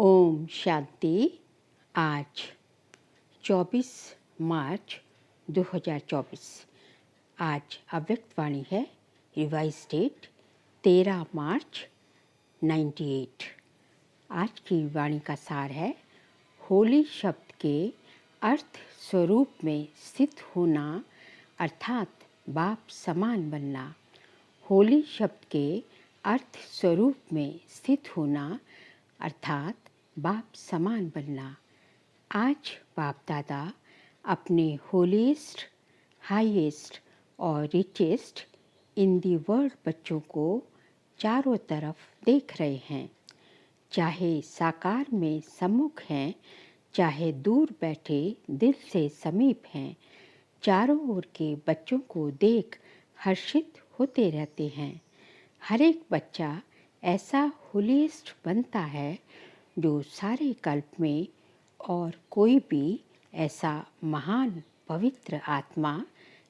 ओम शांति। आज 24 मार्च 2024। आज अव्यक्त वाणी है। रिवाइज डेट 13 मार्च 98। आज की वाणी का सार है, होली शब्द के अर्थ स्वरूप में स्थित होना अर्थात बाप समान बनना। होली शब्द के अर्थ स्वरूप में स्थित होना अर्थात बाप समान बनना। आज बाप दादा अपने होलीस्ट, हाईएस्ट और रिचेस्ट इन दी वर्ल्ड बच्चों को चारों तरफ देख रहे हैं। चाहे साकार में सम्मुख हैं, चाहे दूर बैठे दिल से समीप हैं, चारों ओर के बच्चों को देख हर्षित होते रहते हैं। हर एक बच्चा ऐसा होलीस्ट बनता है जो सारे कल्प में और कोई भी ऐसा महान पवित्र आत्मा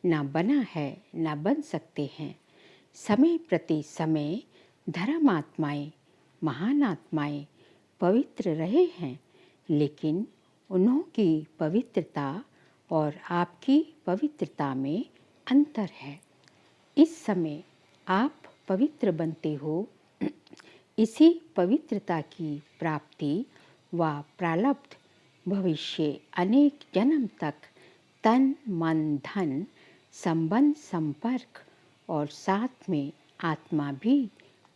न बना है न बन सकते हैं। समय प्रति समय धर्म आत्माएं, महान आत्माएं पवित्र रहे हैं, लेकिन उन्हों की पवित्रता और आपकी पवित्रता में अंतर है। इस समय आप पवित्र बनते हो। इसी पवित्रता की प्राप्ति व प्रारब्ध भविष्य अनेक जन्म तक तन मन धन संबंध संपर्क और साथ में आत्मा भी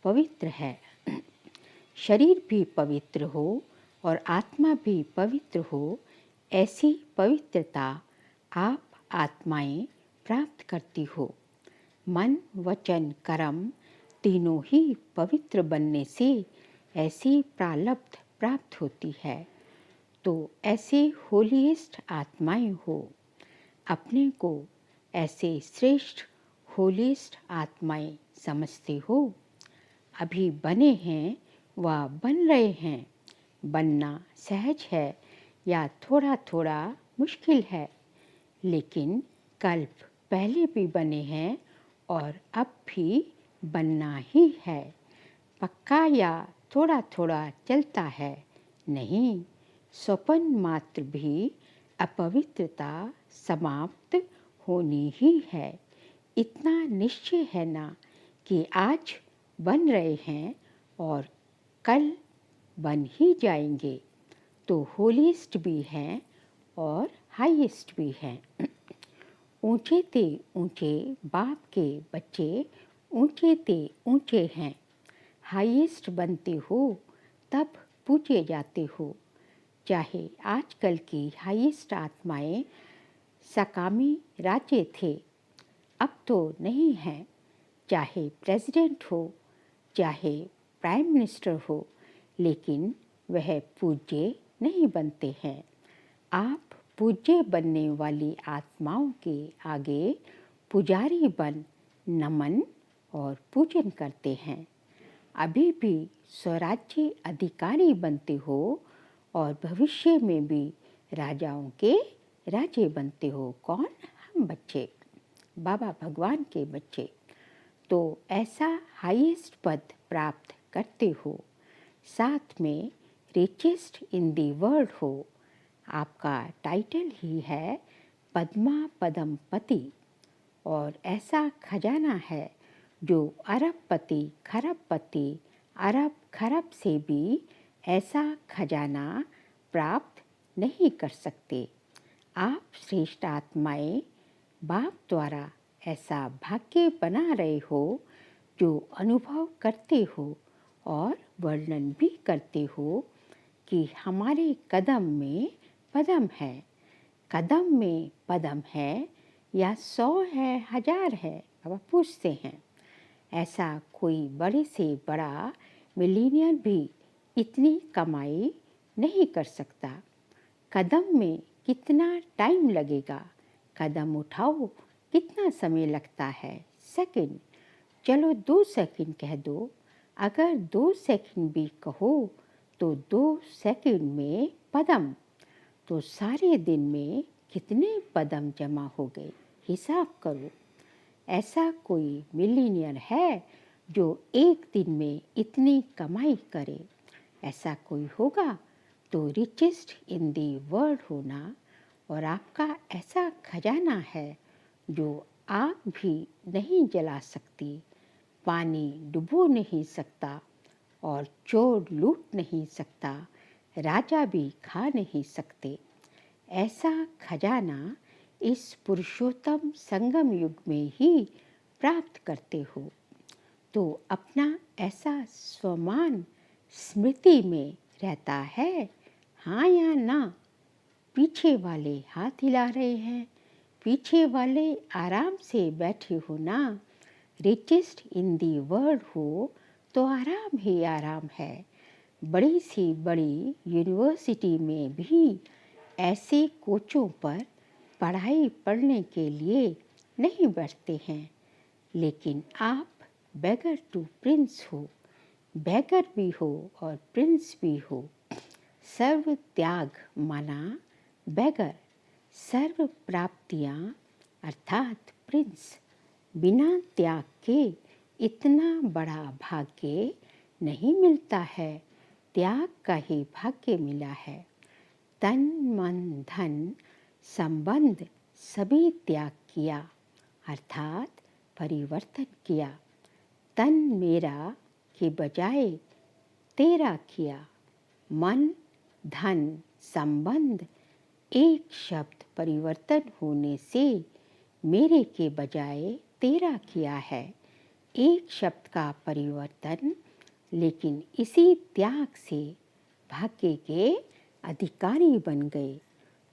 पवित्र है। शरीर भी पवित्र हो और आत्मा भी पवित्र हो, ऐसी पवित्रता आप आत्माएं प्राप्त करती हो। मन वचन कर्म तीनों ही पवित्र बनने से ऐसी प्रारब्ध प्राप्त होती है। तो ऐसे होलीस्ट आत्माएं हो, अपने को ऐसे श्रेष्ठ होलीस्ट आत्माएं समझते हो। अभी बने हैं व बन रहे हैं। बनना सहज है या थोड़ा थोड़ा मुश्किल है, लेकिन कल्प पहले भी बने हैं और अब भी बनना ही है। पक्का या थोड़ा थोड़ा चलता है नहीं। स्वप्न मात्र भी अपवित्रता समाप्त होनी ही है। इतना निश्चय है ना कि आज बन रहे हैं और कल बन ही जाएंगे। तो होलीस्ट भी हैं और हाईएस्ट भी हैं। ऊंचे ते ऊंचे बाप के बच्चे ऊंचे ते ऊंचे हैं। हाईएस्ट बनते हो तब पूछे जाते हो। चाहे आजकल की हाईएस्ट आत्माएं सकामी राज्य थे, अब तो नहीं हैं। चाहे प्रेसिडेंट हो, चाहे प्राइम मिनिस्टर हो, लेकिन वह पूज्य नहीं बनते हैं। आप पूज्य बनने वाली आत्माओं के आगे पुजारी बन नमन और पूजन करते हैं। अभी भी स्वराज्य अधिकारी बनते हो और भविष्य में भी राजाओं के राजे बनते हो। कौन? हम बच्चे, बाबा भगवान के बच्चे। तो ऐसा हाईएस्ट पद प्राप्त करते हो, साथ में रिचेस्ट इन दी वर्ल्ड हो। आपका टाइटल ही है पद्मा पदम पति, और ऐसा खजाना है जो अरबपति खरबपति अरब खरब से भी ऐसा खजाना प्राप्त नहीं कर सकते। आप श्रेष्ठ आत्माएं बाप द्वारा ऐसा भाग्य बना रहे हो जो अनुभव करते हो और वर्णन भी करते हो कि हमारे कदम में पदम है। कदम में पदम है या 100 है, 1000 है? अब आप पूछते हैं। ऐसा कोई बड़े से बड़ा मिलीनियर भी इतनी कमाई नहीं कर सकता। कदम में कितना टाइम लगेगा? कदम उठाओ, कितना समय लगता है? सेकंड। चलो 2 सेकंड कह दो। अगर 2 सेकंड भी कहो तो 2 सेकंड में पदम, तो सारे दिन में कितने पदम जमा हो गए? हिसाब करो। ऐसा कोई मिलीनियर है जो एक दिन में इतनी कमाई करे? ऐसा कोई होगा तो रिचेस्ट इन दी वर्ल्ड होना, और आपका ऐसा खजाना है जो आग भी नहीं जला सकती, पानी डुबो नहीं सकता, और चोर लूट नहीं सकता, राजा भी खा नहीं सकते। ऐसा खजाना इस पुरुषोत्तम संगम युग में ही प्राप्त करते हो। तो अपना ऐसा स्वमान स्मृति में रहता है, हाँ या ना? पीछे वाले हाथ हिला रहे हैं, पीछे वाले आराम से बैठे हो ना। रिचेस्ट इन दी वर्ल्ड हो तो आराम ही आराम है। बड़ी सी बड़ी यूनिवर्सिटी में भी ऐसे कोचों पर पढ़ाई पढ़ने के लिए नहीं बैठते हैं, लेकिन आप बेगर टू प्रिंस हो, बेगर भी हो और प्रिंस भी हो। सर्व त्याग माना बेगर, सर्व प्राप्तियाँ अर्थात प्रिंस। बिना त्याग के इतना बड़ा भाग्य नहीं मिलता है, त्याग का ही भाग्य मिला है। तन मन धन संबंध सभी त्याग किया, अर्थात परिवर्तन किया। तन मेरा के बजाय तेरा किया, मन धन संबंध एक शब्द परिवर्तन होने से मेरे के बजाय तेरा किया है। एक शब्द का परिवर्तन, लेकिन इसी त्याग से भाग्य के अधिकारी बन गए।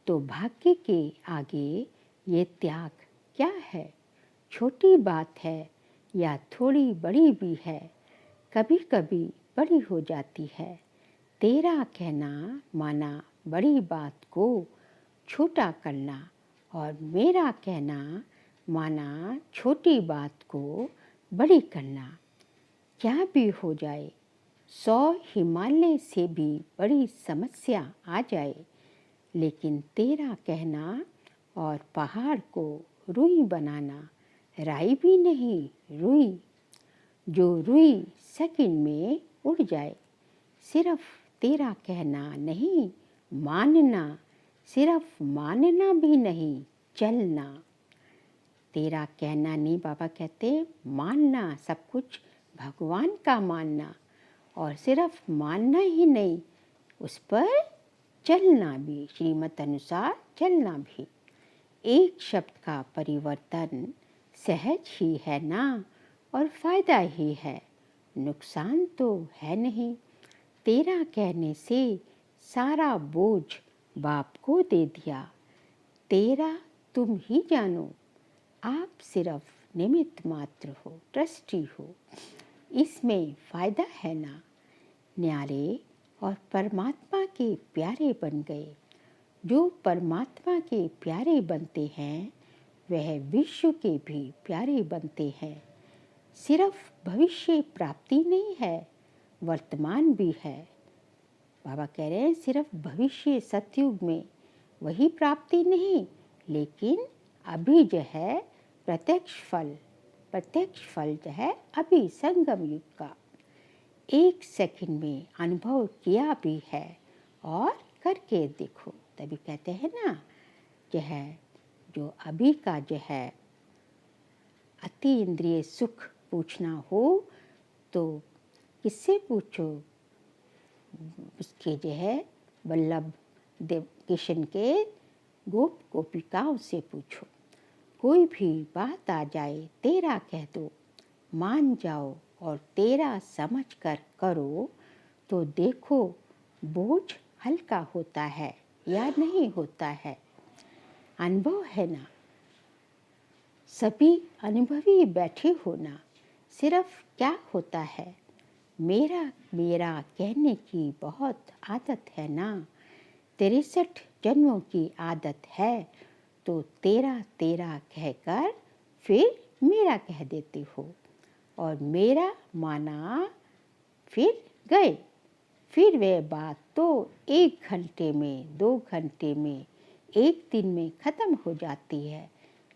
तो भाग्य के आगे ये त्याग क्या है? छोटी बात है या थोड़ी बड़ी भी है, कभी कभी बड़ी हो जाती है। तेरा कहना माना बड़ी बात को छोटा करना, और मेरा कहना माना छोटी बात को बड़ी करना। क्या भी हो जाए, 100 हिमालय से भी बड़ी समस्या आ जाए, लेकिन तेरा कहना और पहाड़ को रुई बनाना, राई भी नहीं रुई, जो रुई सेकंड में उड़ जाए। सिर्फ तेरा कहना नहीं, मानना, सिर्फ मानना भी नहीं, चलना। तेरा कहना नहीं, बाबा कहते मानना, सब कुछ भगवान का मानना, और सिर्फ मानना ही नहीं, उस पर चलना भी, श्रीमत अनुसार चलना भी। एक शब्द का परिवर्तन सहज ही है ना, और फायदा ही है, नुकसान तो है नहीं। तेरा कहने से सारा बोझ बाप को दे दिया। तेरा तुम ही जानो, आप सिर्फ निमित्त मात्र हो, ट्रस्टी हो। इसमें फायदा है ना। न्यारे और परमात्मा के प्यारे बन गए। जो परमात्मा के प्यारे बनते हैं वह विश्व के भी प्यारे बनते हैं। सिर्फ भविष्य प्राप्ति नहीं है, वर्तमान भी है। बाबा कह रहे हैं सिर्फ भविष्य सतयुग में वही प्राप्ति नहीं, लेकिन अभी जो है प्रत्यक्ष फल जो है अभी संगम युग का 1 सेकंड में अनुभव किया भी है और करके देखो। तभी कहते हैं ना, जो है जो अभी का जो है अति इंद्रिय सुख पूछना हो तो किससे पूछो? उसके जो है वल्लभ देव किशन के गोप गोपिकाओं से पूछो। कोई भी बात आ जाए तेरा कह दो, मान जाओ और तेरा समझ कर करो, तो देखो बोझ हल्का होता है या नहीं होता है। अनुभव है ना, सभी अनुभवी बैठे हो ना। सिर्फ क्या होता है, मेरा मेरा कहने की बहुत आदत है ना। 63 जन्मों की आदत है, तो तेरा तेरा कहकर फिर मेरा कह देते हो, और मेरा माना फिर गए। फिर वह बात तो 1 घंटे में, 2 घंटे में, 1 दिन में ख़त्म हो जाती है,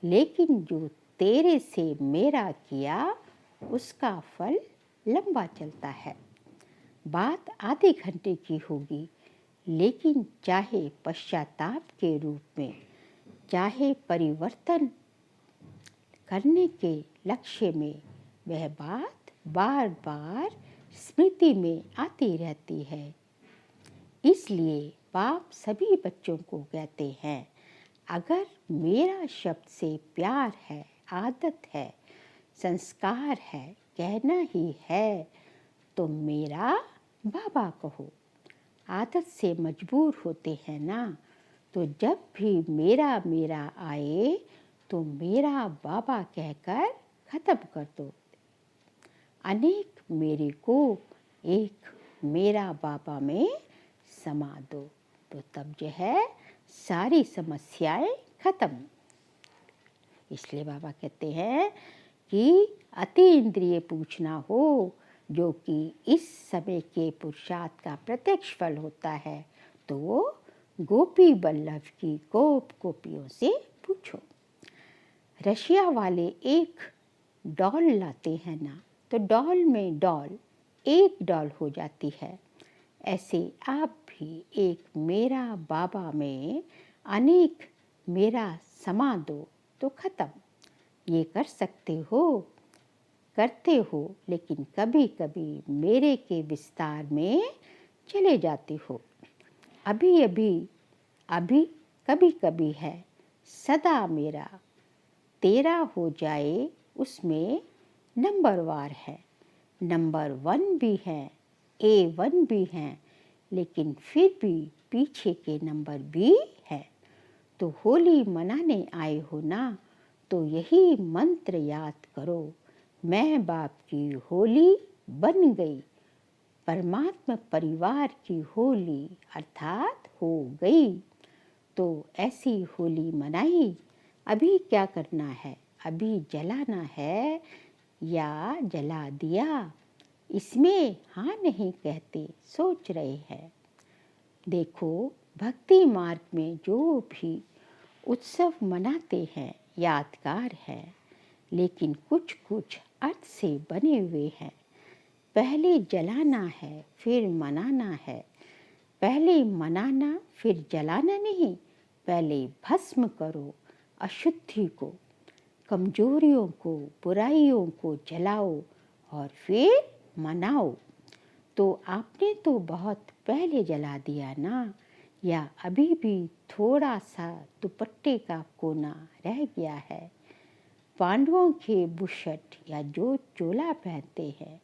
लेकिन जो तेरे से मेरा किया उसका फल लंबा चलता है। बात आधे घंटे की होगी, लेकिन चाहे पश्चाताप के रूप में, चाहे परिवर्तन करने के लक्ष्य में, वह बात बार बार स्मृति में आती रहती है। इसलिए बाप सभी बच्चों को कहते हैं, अगर मेरा शब्द से प्यार है, आदत है, संस्कार है, कहना ही है, तो मेरा बाबा कहो। आदत से मजबूर होते हैं ना, तो जब भी मेरा मेरा आए तो मेरा बाबा कहकर खत्म कर दो। अनेक मेरे को एक मेरा बाबा में समा दो, तो तब जो है सारी समस्याएं खत्म। इसलिए बाबा कहते हैं कि अति इंद्रिय पूछना हो, जो कि इस समय के पुरुषार्थ का प्रत्यक्ष फल होता है, तो गोपी बल्लभ की गोप गोपियों से पूछो। रशिया वाले एक डॉल लाते हैं ना, तो डॉल में डॉल एक डॉल हो जाती है। ऐसे आप भी एक मेरा बाबा में अनेक मेरा समा दो, तो खत्म। ये कर सकते हो, करते हो, लेकिन कभी कभी मेरे के विस्तार में चले जाते हो। अभी कभी कभी है, सदा मेरा तेरा हो जाए, उसमें नंबरवार है। नंबर 1 भी है, A1 भी हैं, लेकिन फिर भी पीछे के नंबर भी है। तो होली मनाने आए हो ना, तो यही मंत्र याद करो, मैं बाप की होली बन गई, परमात्मा परिवार की होली अर्थात हो गई। तो ऐसी होली मनाई। अभी क्या करना है? अभी जलाना है या जला दिया, इसमें हाँ नहीं कहते, सोच रहे हैं। देखो, भक्ति मार्ग में जो भी उत्सव मनाते हैं यादगार है, लेकिन कुछ कुछ अर्थ से बने हुए हैं। पहले जलाना है, फिर मनाना है। पहले मनाना फिर जलाना नहीं, पहले भस्म करो अशुद्धि को, कमजोरियों को, बुराइयों को जलाओ और फिर मनाओ। तो आपने तो बहुत पहले जला दिया ना, या अभी भी थोड़ा सा दुपट्टे का कोना रह गया है? पांडवों के बुशट या जो चोला पहनते हैं,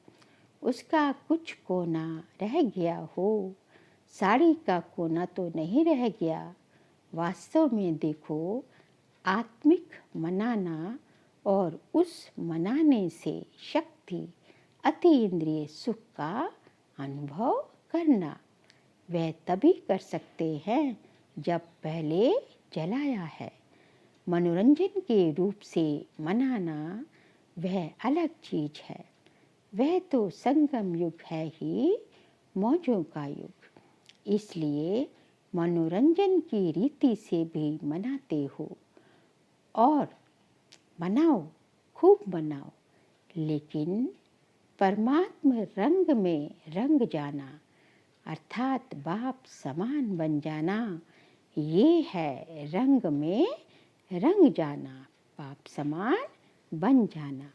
उसका कुछ कोना रह गया हो, साड़ी का कोना तो नहीं रह गया। वास्तव में देखो, आत्मिक मनाना और उस मनाने से शक्ति अति इंद्रिय सुख का अनुभव करना, वह तभी कर सकते हैं जब पहले जलाया है। मनोरंजन के रूप से मनाना वह अलग चीज है। वह तो संगम युग है ही, मौजों का युग। इसलिए मनोरंजन की रीति से भी मनाते हो, और मनाओ, खूब मनाओ, लेकिन परमात्मा रंग में रंग जाना, अर्थात बाप समान बन जाना, ये है रंग में रंग जाना, बाप समान बन जाना।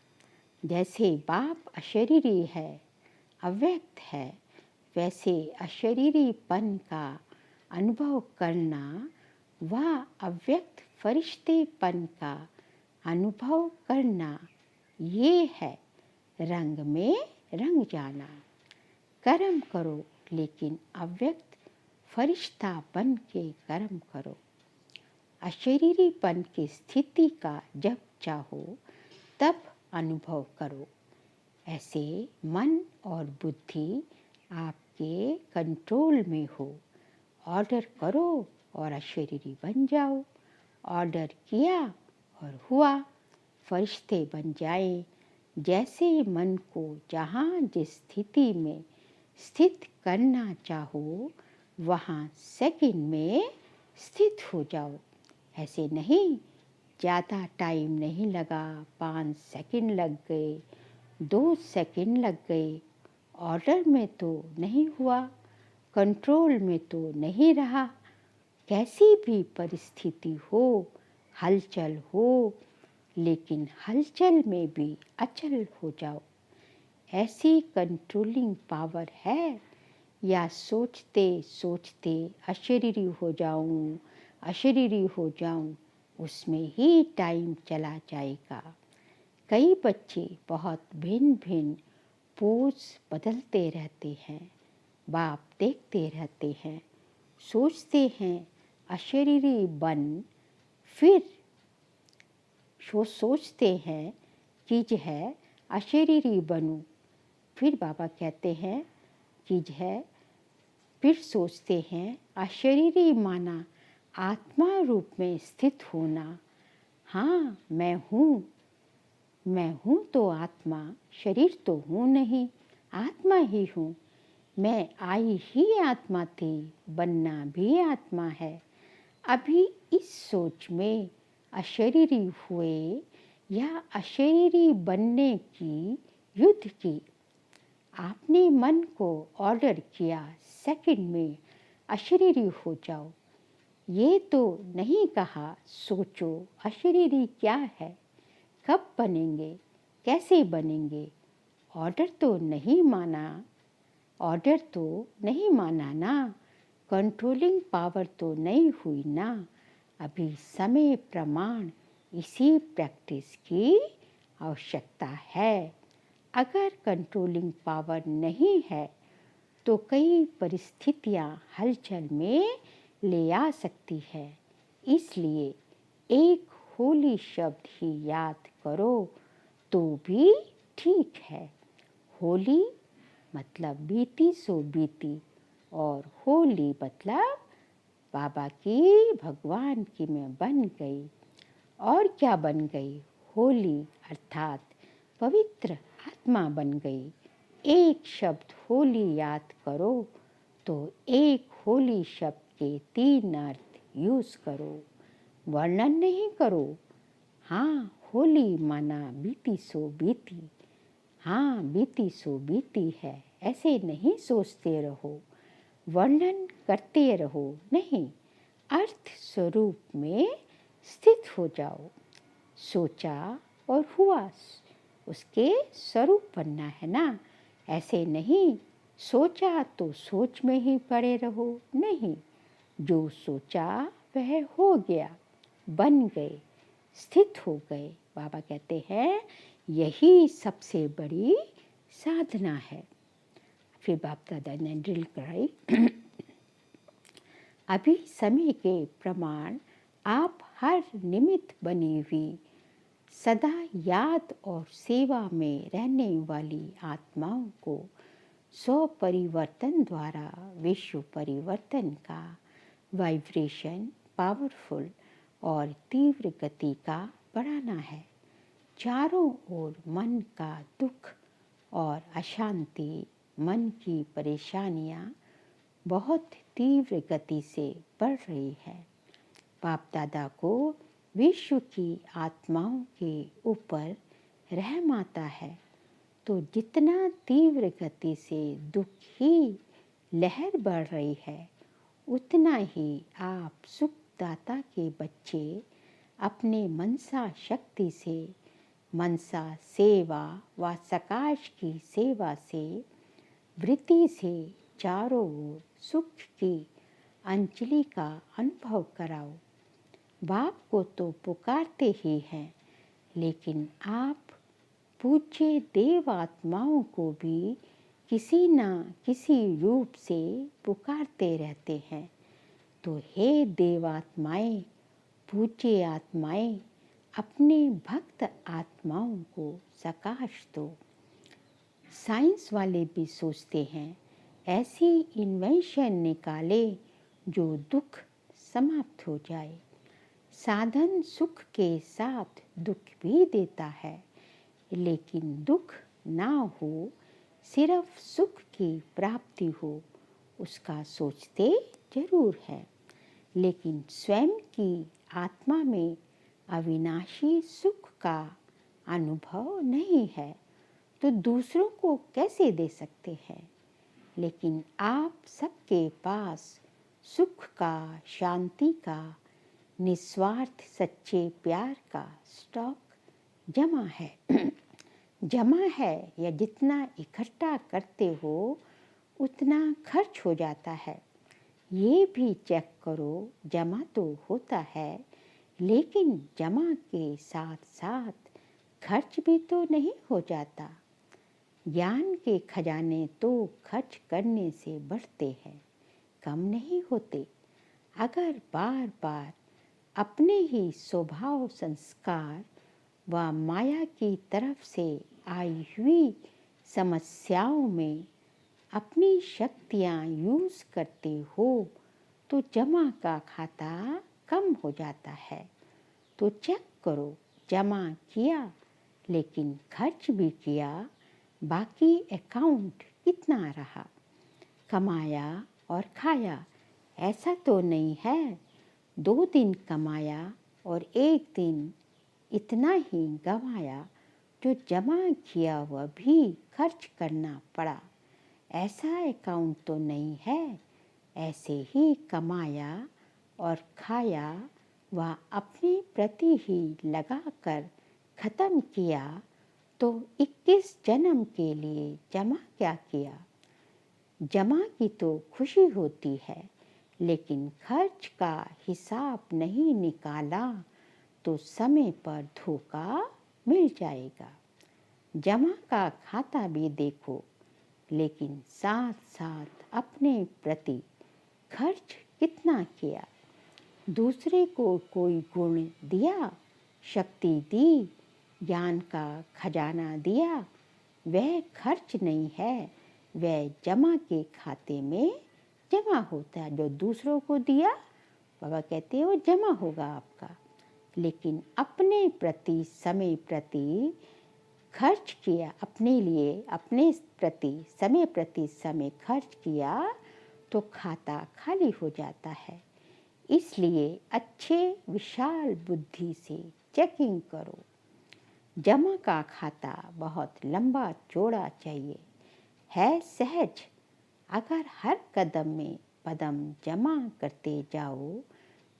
जैसे बाप अशरीरी है, अव्यक्त है, वैसे अशरीरीपन का अनुभव करना व अव्यक्त फरिश्तेपन का अनुभव करना, ये है रंग में रंग जाना। कर्म करो, लेकिन अव्यक्त फरिश्ता बन के कर्म करो। अशरीरीपन की स्थिति का जब चाहो तब अनुभव करो। ऐसे मन और बुद्धि आपके कंट्रोल में हो। ऑर्डर करो और अशरीरी बन जाओ। ऑर्डर किया और हुआ, फरिश्ते बन जाए। जैसे मन को जहाँ जिस स्थिति में स्थित करना चाहो, वहाँ सेकंड में स्थित हो जाओ। ऐसे नहीं, ज़्यादा टाइम नहीं लगा, 5 सेकंड लग गए, 2 सेकंड लग गए, ऑर्डर में तो नहीं हुआ, कंट्रोल में तो नहीं रहा। कैसी भी परिस्थिति हो, हलचल हो, लेकिन हलचल में भी अचल हो जाओ। ऐसी कंट्रोलिंग पावर है। या सोचते सोचते अशरीरी हो जाऊं, अशरीरी हो जाऊं, उसमें ही टाइम चला जाएगा। कई बच्चे बहुत भिन्न भिन्न पोज बदलते रहते हैं। बाप देखते रहते हैं, सोचते हैं अशरीरी बन, फिर सोचते हैं चीज है अशरीरी बनूं। फिर बाबा कहते हैं चीज है, फिर सोचते हैं अशरीरी माना आत्मा रूप में स्थित होना। हाँ, मैं हूँ तो आत्मा, शरीर तो हूँ नहीं, आत्मा ही हूँ। मैं आई ही आत्मा थी, बनना भी आत्मा है। अभी इस सोच में अशरीरी हुए या अशरीरी बनने की युद्ध की। आपने मन को ऑर्डर किया, सेकंड में अशरीरी हो जाओ। ये तो नहीं कहा सोचो अशरीरी क्या है, कब बनेंगे, कैसे बनेंगे। ऑर्डर तो नहीं माना ना। कंट्रोलिंग पावर तो नहीं हुई ना। अभी समय प्रमाण इसी प्रैक्टिस की आवश्यकता है। अगर कंट्रोलिंग पावर नहीं है तो कई परिस्थितियां हलचल में ले आ सकती है। इसलिए एक होली शब्द ही याद करो तो भी ठीक है। होली मतलब बीती सो बीती, और होली मतलब बाबा की, भगवान की मैं बन गई। और क्या बन गई? होली अर्थात पवित्र आत्मा बन गई। एक शब्द होली याद करो तो एक होली शब्द के 3 अर्थ यूज करो, वर्णन नहीं करो। हाँ, होली माना बीती सो बीती। हाँ, बीती सो बीती है, ऐसे नहीं सोचते रहो, वर्णन करते रहो नहीं, अर्थ स्वरूप में स्थित हो जाओ। सोचा और हुआ, उसके स्वरूप बनना है ना। ऐसे नहीं सोचा तो सोच में ही पड़े रहो, नहीं, जो सोचा वह हो गया, बन गए, स्थित हो गए। बाबा कहते हैं यही सबसे बड़ी साधना है। फिर बाप दादा ने ड्रिल कराई। अभी समय के प्रमाण आप हर निमित्त बनी हुई सदा याद और सेवा में रहने वाली आत्माओं को स्व परिवर्तन द्वारा विश्व परिवर्तन का वाइब्रेशन पावरफुल और तीव्र गति का बढ़ाना है। चारों ओर मन का दुख और अशांति, मन की परेशानियां बहुत तीव्र गति से बढ़ रही है। बाप दादा को विश्व की आत्माओं के ऊपर रहम आता है, तो जितना तीव्र गति से दुख की लहर बढ़ रही है, उतना ही आप सुखदाता के बच्चे अपने मनसा शक्ति से, मनसा सेवा व सकाश की सेवा से, वृत्ति से चारों ओर सुख की अंजलि का अनुभव कराओ। बाप को तो पुकारते ही हैं, लेकिन आप पूज्य देव आत्माओं को भी किसी न किसी रूप से पुकारते रहते हैं। तो हे देवात्माएं, पूज्य आत्माएं, अपने भक्त आत्माओं को सकाश दो। साइंस वाले भी सोचते हैं ऐसी इन्वेंशन निकाले जो दुख समाप्त हो जाए। साधन सुख के साथ दुख भी देता है, लेकिन दुख ना हो, सिर्फ सुख की प्राप्ति हो, उसका सोचते जरूर है। लेकिन स्वयं की आत्मा में अविनाशी सुख का अनुभव नहीं है, तो दूसरों को कैसे दे सकते हैं? लेकिन आप सबके पास सुख का, शांति का, निस्वार्थ सच्चे प्यार का स्टॉक जमा है। जमा है, या जितना इकट्ठा करते हो उतना खर्च हो जाता है। ये भी चेक करो, जमा तो होता है, लेकिन जमा के साथ साथ खर्च भी तो नहीं हो जाता। ज्ञान के खजाने तो खर्च करने से बढ़ते हैं, कम नहीं होते। अगर बार बार अपने ही स्वभाव, संस्कार व माया की तरफ से आई हुई समस्याओं में अपनी शक्तियाँ यूज़ करते हो तो जमा का खाता कम हो जाता है। तो चेक करो, जमा किया लेकिन खर्च भी किया, बाकी अकाउंट कितना रहा? कमाया और खाया, ऐसा तो नहीं है 2 दिन कमाया और 1 दिन इतना ही गंवाया जो जमा किया वह भी खर्च करना पड़ा। ऐसा अकाउंट तो नहीं है। ऐसे ही कमाया और खाया व अपने प्रति ही लगाकर ख़त्म किया तो 21 जन्म के लिए जमा क्या किया? जमा की तो खुशी होती है, लेकिन खर्च का हिसाब नहीं निकाला तो समय पर धोखा मिल जाएगा। जमा का खाता भी देखो, लेकिन साथ साथ अपने प्रति खर्च कितना किया? दूसरे को कोई गुण दिया, शक्ति दी, ज्ञान का खजाना दिया, वह खर्च नहीं है, वह जमा के खाते में जमा होता है। जो दूसरों को दिया, बाबा कहते हैं वो जमा होगा आपका। लेकिन अपने प्रति समय प्रति खर्च किया, अपने लिए अपने प्रति समय खर्च किया तो खाता खाली हो जाता है। इसलिए अच्छे विशाल बुद्धि से चेकिंग करो। जमा का खाता बहुत लंबा चौड़ा चाहिए, है सहज। अगर हर कदम में पदम जमा करते जाओ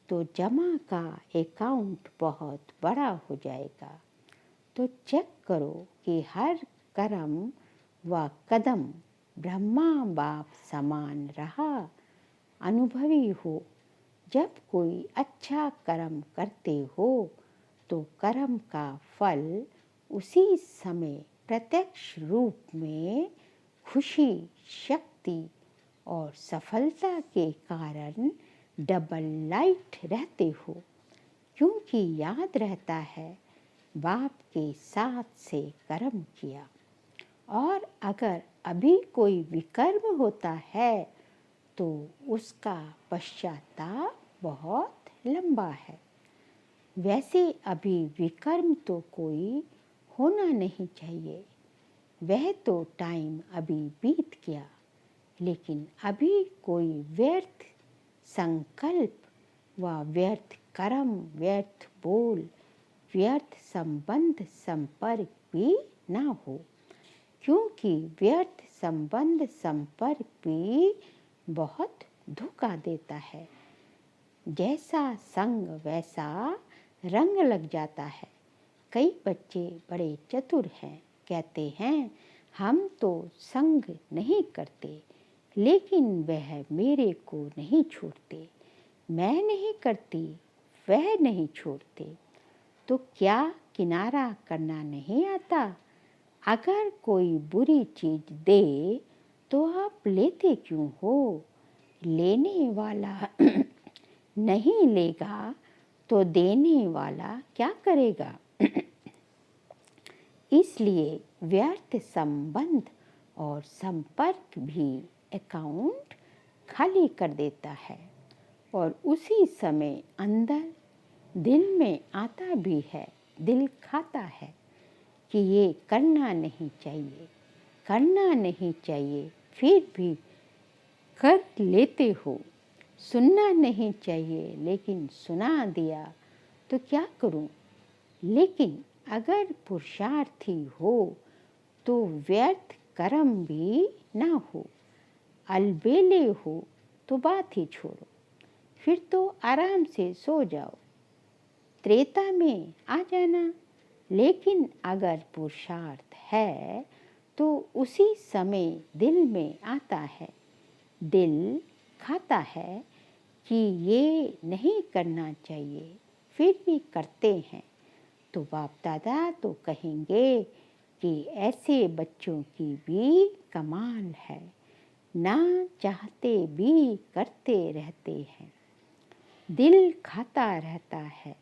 तो जमा का अकाउंट बहुत बड़ा हो जाएगा। तो चेक करो कि हर कर्म व कदम ब्रह्मा बाप समान रहा। अनुभवी हो, जब कोई अच्छा कर्म करते हो तो कर्म का फल उसी समय प्रत्यक्ष रूप में खुशी, शक्ति और सफलता के कारण डबल लाइट रहते हो, क्योंकि याद रहता है बाप के साथ से कर्म किया। और अगर अभी कोई विकर्म होता है तो उसका पश्चाताप बहुत लंबा है। वैसे अभी विकर्म तो कोई होना नहीं चाहिए, वह तो टाइम अभी बीत गया। लेकिन अभी कोई व्यर्थ संकल्प व व्यर्थ कर्म, व्यर्थ बोल, व्यर्थ संबंध संपर्क भी ना हो, क्योंकि व्यर्थ संबंध संपर्क भी बहुत धोखा देता है। जैसा संग वैसा रंग लग जाता है। कई बच्चे बड़े चतुर हैं, कहते हैं हम तो संग नहीं करते, लेकिन वह मेरे को नहीं छोड़ते, मैं नहीं करती, वह नहीं छोड़ते। तो क्या किनारा करना नहीं आता? अगर कोई बुरी चीज दे तो आप लेते क्यों हो? लेने वाला नहीं लेगा तो देने वाला क्या करेगा? इसलिए व्यर्थ संबंध और संपर्क भी अकाउंट खाली कर देता है। और उसी समय अंदर दिल में आता भी है, दिल खाता है कि ये करना नहीं चाहिए, करना नहीं चाहिए, फिर भी कर लेते हो। सुनना नहीं चाहिए लेकिन सुना दिया, तो क्या करूं? लेकिन अगर पुरुषार्थी हो तो व्यर्थ कर्म भी ना हो, अलबेले हो तो बात ही छोड़ो, फिर तो आराम से सो जाओ, त्रेता में आ जाना। लेकिन अगर पुरुषार्थ है तो उसी समय दिल में आता है, दिल खाता है कि ये नहीं करना चाहिए, फिर भी करते हैं, तो बाप दादा तो कहेंगे कि ऐसे बच्चों की भी कमाल है, ना चाहते भी करते रहते हैं। दिल खाता रहता है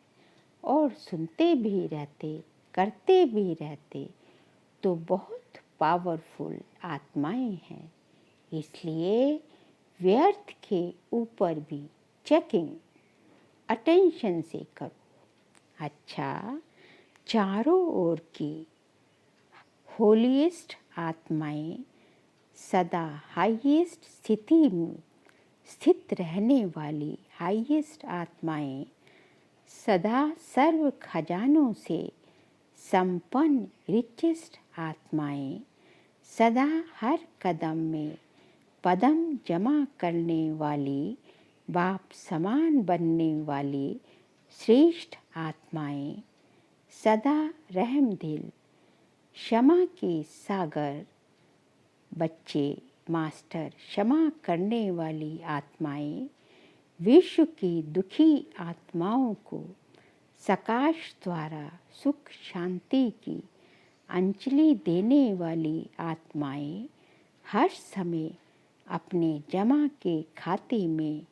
और सुनते भी रहते, करते भी रहते, तो बहुत पावरफुल आत्माएं हैं। इसलिए व्यर्थ के ऊपर भी चेकिंग अटेंशन से करो। अच्छा, चारों ओर की होलीएस्ट आत्माएं सदा हाईएस्ट स्थिति में स्थित रहने वाली हाईएस्ट आत्माएं सदा सर्व खजानों से संपन्न रिचेस्ट आत्माएं सदा हर कदम में पदम जमा करने वाली, बाप समान बनने वाली श्रेष्ठ आत्माएं सदा रहम दिल, क्षमा के सागर बच्चे मास्टर क्षमा करने वाली आत्माएं विश्व की दुखी आत्माओं को सकाश द्वारा सुख शांति की अंजलि देने वाली आत्माएं हर समय अपने जमा के खाते में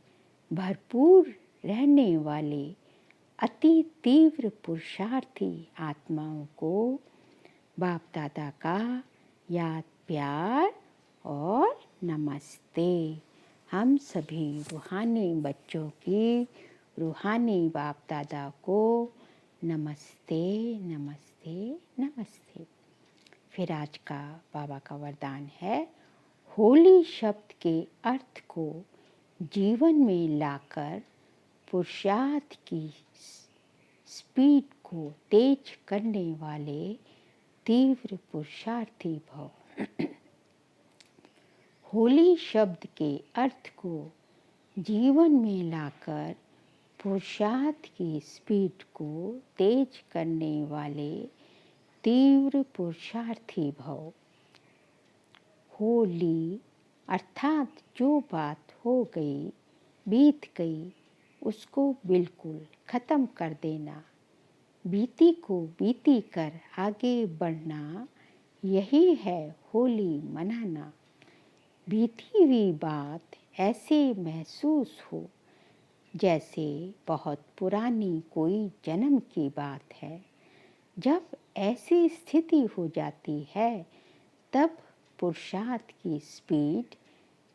भरपूर रहने वाले अति तीव्र पुरुषार्थी आत्माओं को बाप दादा का याद प्यार और नमस्ते। हम सभी रूहानी बच्चों की रूहानी बाप दादा को नमस्ते नमस्ते नमस्ते। फिर आज का बाबा का वरदान है, होली शब्द के अर्थ को जीवन में लाकर पुरुषार्थ की स्पीड को तेज करने वाले तीव्र पुरुषार्थी भव। होली शब्द के अर्थ को जीवन में लाकर पुरुषार्थ की स्पीड को तेज करने वाले तीव्र पुरुषार्थी भव। होली अर्थात जो बात हो गई बीत गई उसको बिल्कुल ख़त्म कर देना, बीती को बीती कर आगे बढ़ना, यही है होली मनाना। बीती हुई बात ऐसे महसूस हो जैसे बहुत पुरानी कोई जन्म की बात है। जब ऐसी स्थिति हो जाती है तब पुरुषार्थ की स्पीड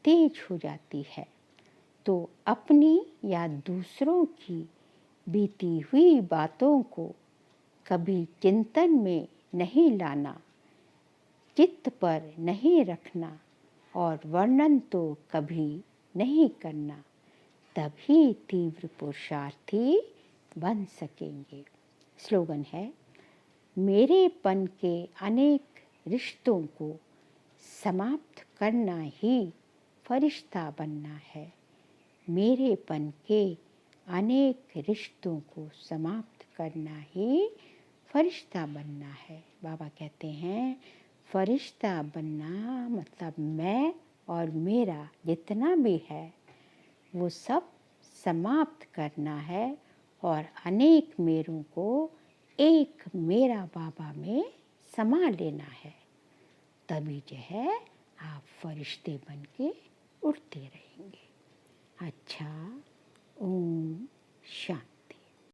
तेज हो जाती है। तो अपनी या दूसरों की बीती हुई बातों को कभी चिंतन में नहीं लाना, चित्त पर नहीं रखना और वर्णन तो कभी नहीं करना, तभी तीव्र पुरुषार्थी बन सकेंगे। स्लोगन है, मेरेपन के अनेक रिश्तों को समाप्त करना ही फरिश्ता बनना है। मेरेपन के अनेक रिश्तों को समाप्त करना ही फरिश्ता बनना है। बाबा कहते हैं, फरिश्ता बनना मतलब मैं और मेरा जितना भी है वो सब समाप्त करना है और अनेक मेरों को एक मेरा बाबा में समा लेना है। तभी जो है आप फरिश्ते बन के उड़ते रहेंगे।